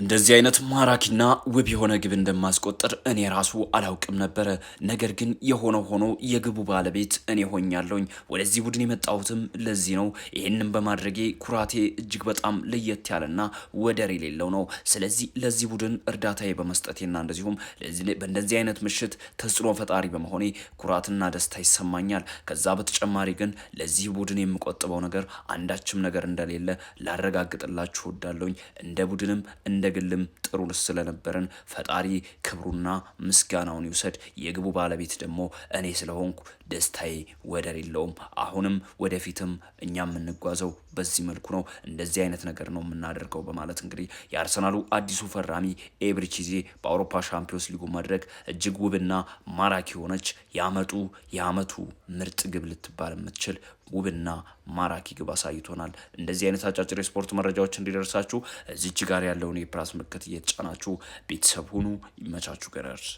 እንደዚህ አይነት ማራኪና ውብ የሆነ ግብ እንደማስቆጥር እኔ ራሱ አላውቅም ነበር። ነገር ግን የሆነው ሆኖ የግቡ ባለቤት እኔ ሆኛለሁኝ። ወደዚህ ቡድን የመጣሁትም ለዚህ ነው። ይህንን በማድረጌ ኩራቴ እጅግ በጣም ለየት ያለና ወደር የሌለው ነው። ስለዚህ ለዚህ ቡድን እርዳታዬ በመስጠቴና እንደዚሁም በእንደዚህ አይነት ምሽት ተጽዕኖ ፈጣሪ በመሆኔ ኩራትና ደስታ ይሰማኛል። ከዛ በተጨማሪ ግን ለዚህ ቡድን የምቆጥበው ነገር አንዳችም ነገር እንደሌለ ላረጋግጥላችሁ እወዳለሁኝ። እንደ ቡድንም እንደ ግልም ጥሩ ስለነበረን ፈጣሪ ክብሩና ምስጋናውን ይውሰድ። የግቡ ባለቤት ደግሞ እኔ ስለሆንኩ ደስታዬ ወደር የለውም። አሁንም ወደፊትም እኛ የምንጓዘው በዚህ መልኩ ነው። እንደዚህ አይነት ነገር ነው የምናደርገው በማለት እንግዲህ የአርሰናሉ አዲሱ ፈራሚ ኤብሪቺዜ በአውሮፓ ሻምፒዮንስ ሊጉ መድረክ እጅግ ውብና ማራኪ ሆነች የአመቱ ምርጥ ግብ ልትባል የምትችል ውብና ማራኪ ግብ አሳይቶናል። እንደዚህ አይነት አጫጭር የስፖርት መረጃዎች እንዲደርሳችሁ እዚች ጋር ያለውን የፕላስ ምልክት እየተጫናችሁ ቤተሰብ ሁኑ። ይመቻችሁ ገረርስ